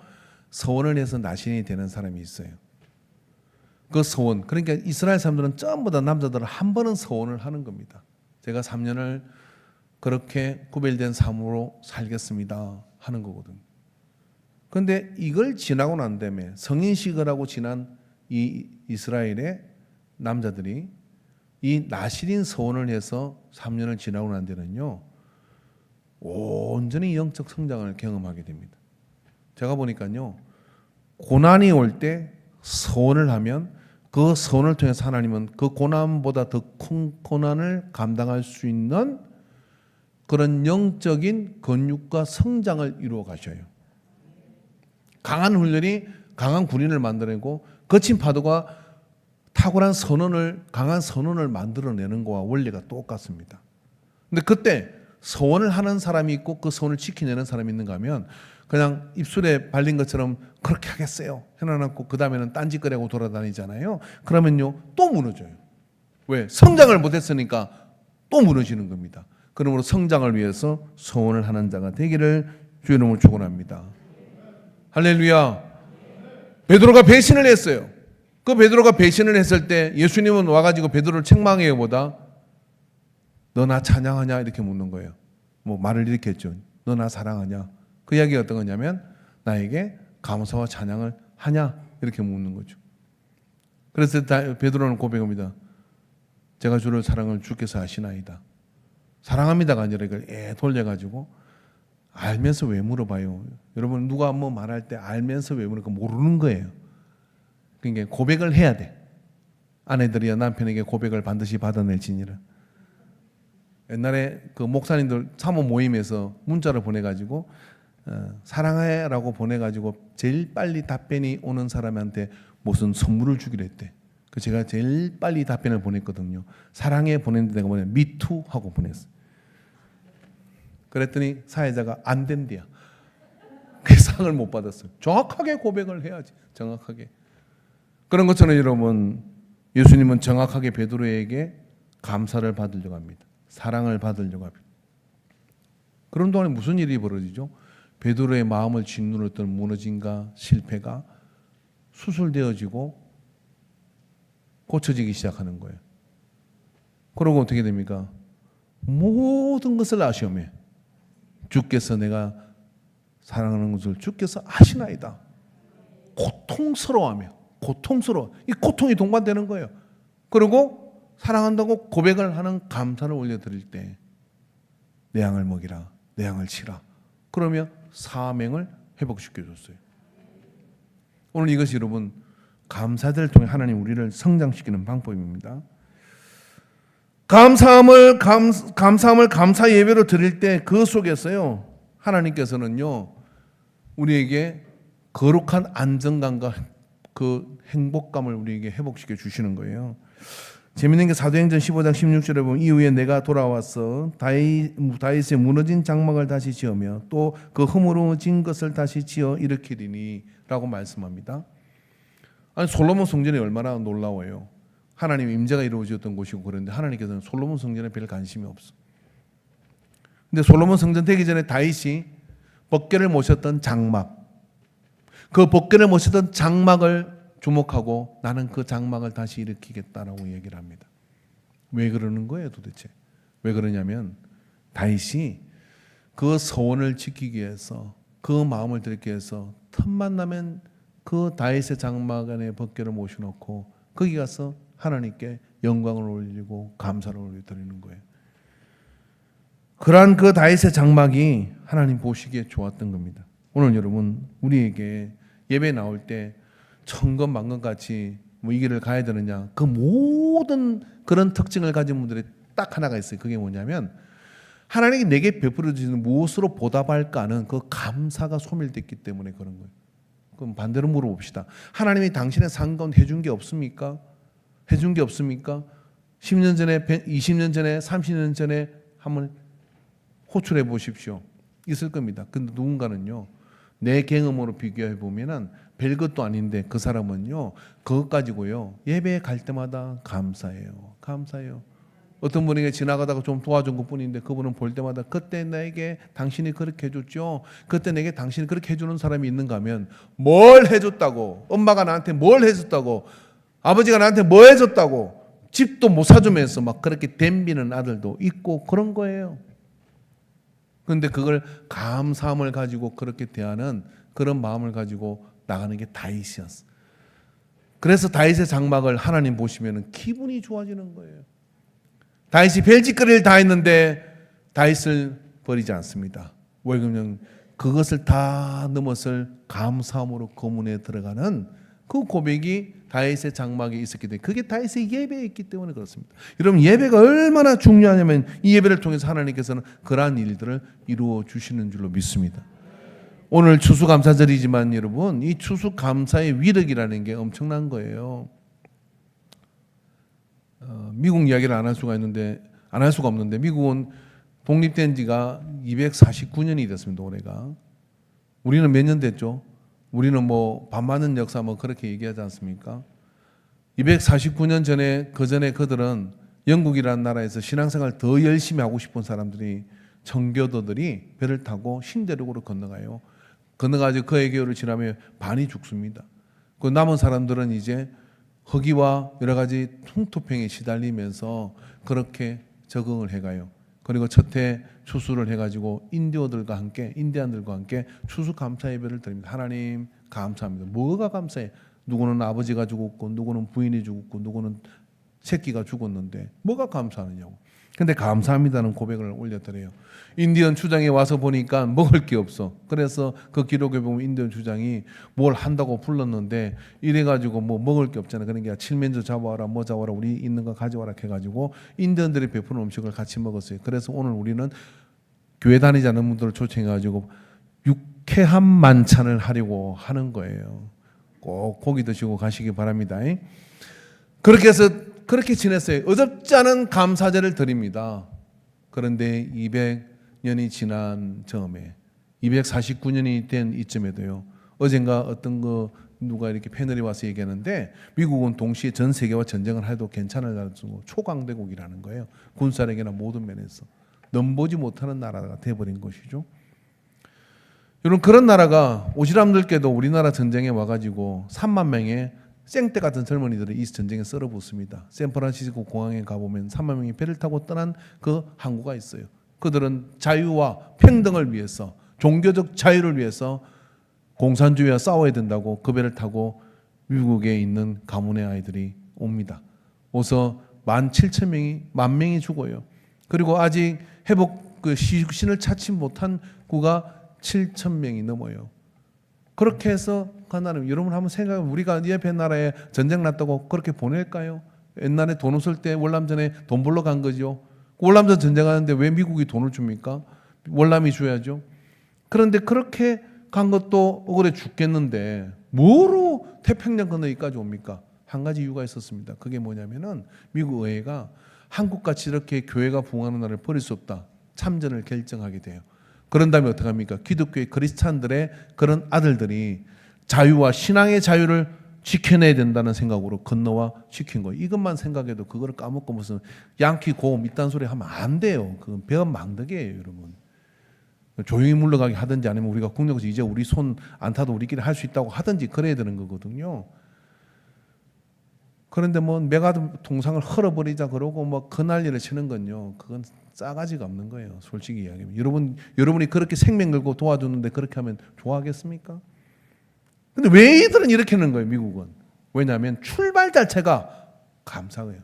서원을 해서 나시린이 되는 사람이 있어요. 그 서원, 그러니까 이스라엘 사람들은 전부 다 남자들은 한 번은 서원을 하는 겁니다. 제가 3년을 그렇게 구별된 삶으로 살겠습니다 하는 거거든요. 그런데 이걸 지나고 난 다음에 성인식을 하고 지난 이 이스라엘의 남자들이 이 나시린 서원을 해서 3년을 지나고 난 뒤는요, 온전히 영적 성장을 경험하게 됩니다. 제가 보니까요, 고난이 올 때 서원을 하면 그 서원을 통해서 하나님은 그 고난보다 더 큰 고난을 감당할 수 있는 그런 영적인 건육과 성장을 이루어 가셔요. 강한 훈련이 강한 군인을 만들어내고 거친 파도가 탁월한 강한 선언을 만들어내는 거와 원리가 똑같습니다. 근데 그때 서원을 하는 사람이 있고 그 서원을 지켜내는 사람이 있는가 하면 그냥 입술에 발린 것처럼 그렇게 하겠어요 해놔놓고 그 다음에는 딴짓거리하고 돌아다니잖아요. 그러면요 또 무너져요. 왜? 성장을 못했으니까 또 무너지는 겁니다. 그러므로 성장을 위해서 서원을 하는 자가 되기를 주의 이름으로 축원합니다. 할렐루야. 베드로가 배신을 했어요. 그 베드로가 배신을 했을 때 예수님은 와가지고 베드로를 책망해요. 보다 너 나 찬양하냐 이렇게 묻는 거예요. 뭐 말을 이렇게 했죠. 너 나 사랑하냐. 그 이야기가 어떤 거냐면 나에게 감사와 찬양을 하냐 이렇게 묻는 거죠. 그래서 베드로는 고백합니다. 제가 주를 사랑을 주께서 아시나이다. 사랑합니다가 아니라 이걸 돌려가지고 알면서 왜 물어봐요. 여러분 누가 뭐 말할 때 알면서 왜 물을까 모르는 거예요. 그러니까 고백을 해야 돼. 아내들이야 남편에게 고백을 반드시 받아낼지니라. 옛날에 그 목사님들 사모 모임에서 문자를 보내가지고 사랑해라고 보내가지고 제일 빨리 답변이 오는 사람한테 무슨 선물을 주기로 했대. 제가 제일 빨리 답변을 보냈거든요. 사랑해 보냈는데 내가 뭐냐, 미투 하고 보냈어. 그랬더니 사회자가 안 된대요. 그 상을 못 받았어요. 정확하게 고백을 해야지. 정확하게. 그런 것처럼 여러분, 예수님은 정확하게 베드로에게 감사를 받으려고 합니다. 사랑을 받으려고 합니다. 그런 동안에 무슨 일이 벌어지죠? 베드로의 마음을 짓누르던 무너짐과 실패가 수술되어지고 고쳐지기 시작하는 거예요. 그러고 어떻게 됩니까? 모든 것을 아시오매 주께서 내가 사랑하는 것을 주께서 아시나이다. 고통스러워하며 고통스러워. 이 고통이 동반되는 거예요. 그리고 사랑한다고 고백을 하는 감사를 올려드릴 때 내 양을 먹이라, 내 양을 치라. 그러면 사명을 회복시켜 줬어요. 오늘 이것이 여러분 감사들을 통해 하나님 우리를 성장시키는 방법입니다. 감사함을 감사 예배로 드릴 때 그 속에서요 하나님께서는요 우리에게 거룩한 안정감과 그 행복감을 우리에게 회복시켜 주시는 거예요. 재미있는 게 사도행전 15장 16절에 보면 이후에 내가 돌아와서 다윗의 무너진 장막을 다시 지으며 또 그 허물어진 것을 다시 지어 일으키리니 라고 말씀합니다. 아니 솔로몬 성전이 얼마나 놀라워요. 하나님의 임재가 이루어졌던 곳이고 그런데 하나님께서는 솔로몬 성전에 별 관심이 없어. 근데 솔로몬 성전 되기 전에 다윗이 법궤를 모셨던 장막, 그 법궤를 모셨던 장막을 주목하고 나는 그 장막을 다시 일으키겠다라고 얘기를 합니다. 왜 그러는 거예요 도대체? 왜 그러냐면 다윗이 그 서원을 지키기 위해서 그 마음을 들기 위해서 틈만 나면 그 다윗의 장막 안에 법궤를 모셔놓고 거기 가서 하나님께 영광을 올리고 감사를 올려드리는 거예요. 그러한 그 다윗의 장막이 하나님 보시기에 좋았던 겁니다. 오늘 여러분 우리에게 예배 나올 때 천건만건같이 뭐 이 길을 가야 되느냐 그 모든 그런 특징을 가진 분들이 딱 하나가 있어요. 그게 뭐냐면 하나님이 내게 베풀어 주시는 무엇으로 보답할까 하는 그 감사가 소멸됐기 때문에 그런 거예요. 그럼 반대로 물어봅시다. 하나님이 당신의 삶 가운데 해준 게 없습니까? 해준 게 없습니까? 10년 전에 20년 전에 30년 전에 한번 호출해 보십시오. 있을 겁니다. 근데 누군가는요 내 경험으로 비교해 보면은 별것도 아닌데 그 사람은요 그것 가지고요 예배에 갈 때마다 감사해요. 감사해요. 어떤 분에게 지나가다가 좀 도와준 것뿐인데 그분은 볼 때마다 그때 나에게 당신이 그렇게 해줬죠. 그때 내게 당신이 그렇게 해주는 사람이 있는가 하면 뭘 해줬다고, 엄마가 나한테 뭘 해줬다고, 아버지가 나한테 뭐 해줬다고, 집도 못 사주면서 막 그렇게 덤비는 아들도 있고 그런 거예요. 그런데 그걸 감사함을 가지고 그렇게 대하는 그런 마음을 가지고 나가는 게 다윗이었어. 그래서 다윗의 장막을 하나님 보시면 기분이 좋아지는 거예요. 다윗이 별짓거리를 다 했는데 다윗을 버리지 않습니다. 왜 그러냐면 그것을 다 넘어설 감사함으로 거문에 들어가는 그 고백이 다윗의 장막에 있었기 때문에 그게 다윗의 예배에 있기 때문에 그렇습니다. 여러분 예배가 얼마나 중요하냐면 이 예배를 통해서 하나님께서는 그러한 일들을 이루어 주시는 줄로 믿습니다. 오늘 추수감사절이지만 여러분 이 추수감사의 위력이라는 게 엄청난 거예요. 미국 이야기를 안 할 수가 없는데 미국은 독립된 지가 249년이 됐습니다. 올해가. 우리는 몇 년 됐죠? 우리는 뭐 반만년 역사 뭐 그렇게 얘기하지 않습니까? 249년 전에 그 전에 그들은 영국이라는 나라에서 신앙생활 더 열심히 하고 싶은 사람들이 청교도들이 배를 타고 신대륙으로 건너가요. 건너가지고 그 해교를 지나면 반이 죽습니다. 그 남은 사람들은 이제 허기와 여러 가지 풍토병에 시달리면서 그렇게 적응을 해가요. 그리고 첫해 추수를 해가지고 인디안들과 함께 추수 감사 예배를 드립니다. 하나님 감사합니다. 뭐가 감사해? 누구는 아버지가 죽었고 누구는 부인이 죽었고 누구는 새끼가 죽었는데 뭐가 감사하느냐고. 근데 감사합니다는 고백을 올려드려요. 인디언 주장에 와서 보니까 먹을 게 없어. 그래서 그 기록에 보면 인디언 주장이 뭘 한다고 불렀는데 이래가지고 뭐 먹을 게 없잖아. 그러니까 칠면조 잡아와라 뭐 잡아와라 우리 있는 거 가져와라 해가지고 인디언들이 베푸는 음식을 같이 먹었어요. 그래서 오늘 우리는 교회 다니지 않는 분들을 초청해가지고 유쾌한 만찬을 하려고 하는 거예요. 꼭 고기 드시고 가시기 바랍니다. 그렇게 해서 그렇게 지냈어요. 어줍지 않은 감사제를 드립니다. 그런데 200년이 지난 즈음에 249년이 된 이쯤에도요. 어젠가 어떤 누가 이렇게 패널이 와서 얘기하는데 미국은 동시에 전 세계와 전쟁을 해도 괜찮을 가지고 초강대국이라는 거예요. 군사력이나 모든 면에서 넘보지 못하는 나라가 돼버린 것이죠. 여러분 그런 나라가 오지랖들께도 우리나라 전쟁에 와가지고 3만 명의 생떼 같은 젊은이들이 이 전쟁에 썰어붙습니다. 샌프란시스코 공항에 가보면 3만 명이 배를 타고 떠난 그 항구가 있어요. 그들은 자유와 평등을 위해서 종교적 자유를 위해서 공산주의와 싸워야 된다고 그 배를 타고 미국에 있는 가문의 아이들이 옵니다. 오서 17,000명이 10,000명이 죽어요. 그리고 아직 회복 신을 찾지 못한 구가 7,000명이 넘어요. 그렇게 해서 하나님 여러분 한번 생각해 우리가 이 옆에 나라에 전쟁 났다고 그렇게 보낼까요? 옛날에 돈 없을 때 월남전에 돈 벌러 간 거죠. 월남전 전쟁하는데 왜 미국이 돈을 줍니까? 월남이 줘야죠. 그런데 그렇게 간 것도 억울해 죽겠는데 뭐로 태평양 건너기까지 옵니까? 한 가지 이유가 있었습니다. 그게 뭐냐면은 미국 의회가 한국같이 이렇게 교회가 부흥하는 나라를 버릴 수 없다. 참전을 결정하게 돼요. 그런 다음에 어떻게 합니까? 기독교의 크리스찬들의 그런 아들들이 자유와 신앙의 자유를 지켜내야 된다는 생각으로 건너와 시킨 거예요. 이것만 생각해도 그거를 까먹고 무슨 양키 고음 이딴 소리 하면 안 돼요. 그건 배은 망덕이에요, 여러분. 조용히 물러가게 하든지 아니면 우리가 국내에서 이제 우리 손 안 타도 우리끼리 할 수 있다고 하든지 그래야 되는 거거든요. 그런데 뭐 메가 동상을 헐어버리자 그러고 뭐 그 난리를 치는 건요. 그건 싸가지가 없는 거예요. 솔직히 이야기하면. 여러분이 그렇게 생명 걸고 도와주는데 그렇게 하면 좋아하겠습니까? 근데 왜 이들은 이렇게 하는 거예요, 미국은? 왜냐하면 출발 자체가 감사해요.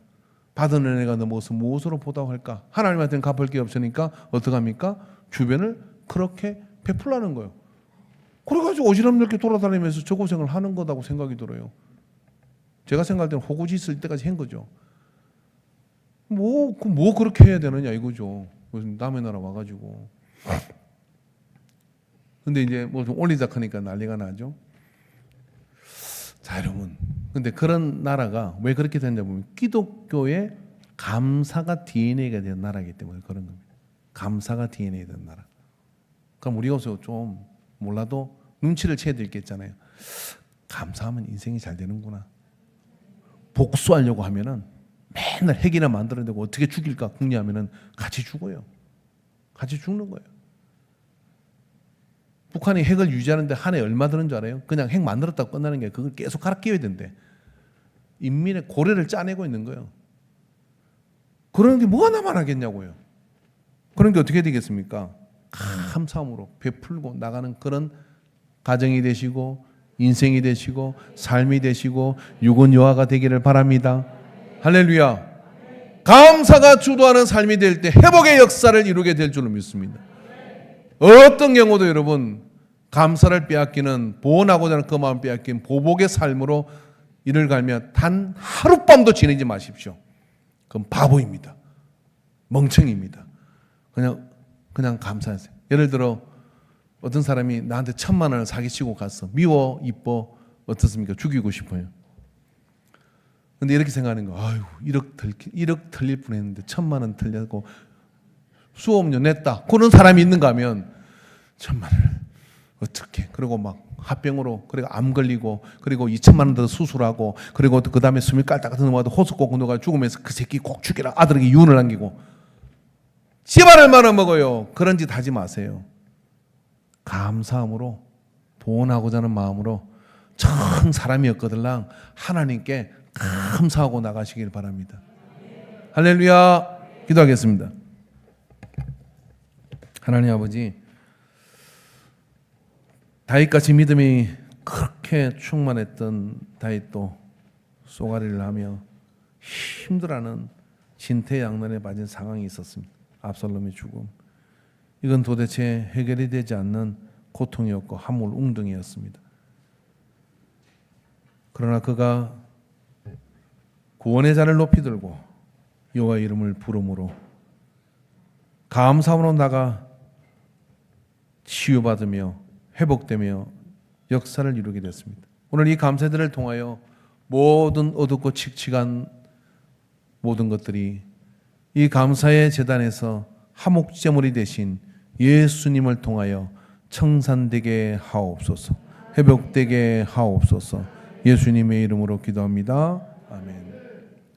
받은 은혜가 넘어서 무엇으로 보답할까? 하나님한테는 갚을 게 없으니까 어떻게 합니까? 주변을 그렇게 베풀라는 거예요. 그래가지고 오지랖 넓게 돌아다니면서 저 고생을 하는 거다고 생각이 들어요. 제가 생각할 때는 호구지 있을 때까지 한 거죠. 뭐 그렇게 해야 되느냐 이거죠. 무슨 남의 나라 와가지고. 근데 이제 뭐 좀 올리자 하니까 난리가 나죠. 자, 여러분. 근데 그런 나라가 왜 그렇게 됐냐 보면 기독교의 감사가 DNA가 된 나라이기 때문에 그런 겁니다. 감사가 DNA가 된 나라. 그럼 우리가 좀 몰라도 눈치를 채야 될 게 있잖아요. 감사하면 인생이 잘 되는구나. 복수하려고 하면은 맨날 핵이나 만들어내고 어떻게 죽일까 궁리하면은 같이 죽어요. 같이 죽는 거예요. 북한이 핵을 유지하는데 한 해 얼마 드는 줄 알아요? 그냥 핵 만들었다고 끝나는 게 그걸 계속 갈아 끼워야 된대. 인민의 고래를 짜내고 있는 거예요. 그런 게 뭐가 남아나겠냐고요. 그런 게 어떻게 되겠습니까? 감사함으로 베풀고 나가는 그런 가정이 되시고 인생이 되시고 삶이 되시고 유곤여아가 되기를 바랍니다. 할렐루야. 감사가 주도하는 삶이 될 때 회복의 역사를 이루게 될 줄로 믿습니다. 어떤 경우도 여러분 감사를 빼앗기는 보원하고자 하는 그 마음 빼앗긴 보복의 삶으로 이를 갈며 단 하룻밤도 지내지 마십시오. 그건 바보입니다. 멍청입니다. 그냥 감사하세요. 예를 들어 어떤 사람이 나한테 1,000만 원을 사기치고 갔어. 미워, 이뻐, 어떻습니까? 죽이고 싶어요. 근데 이렇게 생각하는 거, 아유, 1억 틀릴 뻔했는데 1,000만 원 틀려고 수업료 냈다. 그런 사람이 있는가 하면 1,000만 원을 어떻게? 그리고 막 합병으로 그리고 암 걸리고 그리고 2,000만 원 더 수술하고 그리고 그 다음에 숨이 깔딱 넘어가도 호수 꼭 건너가 죽으면서 그 새끼 꼭 죽이라 아들에게 유언을 남기고 씨발을 말아 먹어요. 그런 짓 하지 마세요. 감사함으로 보온하고자 하는 마음으로 참 사람이었거들랑 하나님께 감사하고 나가시길 바랍니다. 할렐루야. 기도하겠습니다. 하나님 아버지, 다윗같이 믿음이 그렇게 충만했던 다윗도 쏘가리를 하며 힘들어하는 진퇴양난에 빠진 상황이 있었습니다. 압살롬의 죽음. 이건 도대체 해결이 되지 않는 고통이었고 함몰 웅덩이였습니다. 그러나 그가 구원의 잔을 높이 들고 여호와의 이름을 부름으로 감사함으로 나가 치유받으며 회복되며 역사를 이루게 됐습니다. 오늘 이 감사들을 통하여 모든 어둡고 칙칙한 모든 것들이 이 감사의 제단에서 화목제물이 되신 예수님을 통하여 청산되게 하옵소서, 회복되게 하옵소서. 예수님의 이름으로 기도합니다.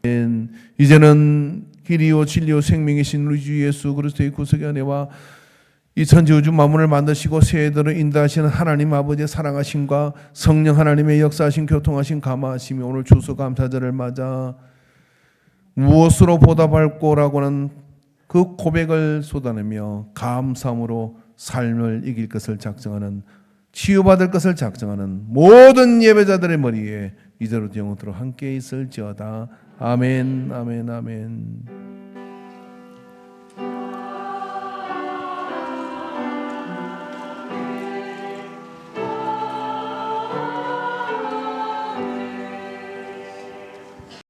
아멘. 이제는 길이요 진리요 생명이신 우리 주 예수 그리스도의 구속의 은혜와 이 천지우주 만물을 만드시고 세대로 인도하시는 하나님 아버지의 사랑하심과 성령 하나님의 역사하신 교통하신 감화하심이 오늘 추수감사절을 맞아 무엇으로 보답할 거라고는 그 고백을 쏟아내며 감사함으로 삶을 이길 것을 작정하는, 치유받을 것을 작정하는 모든 예배자들의 머리에 이제로부터 영원토록 함께 있을지어다. 아멘, 아멘, 아멘.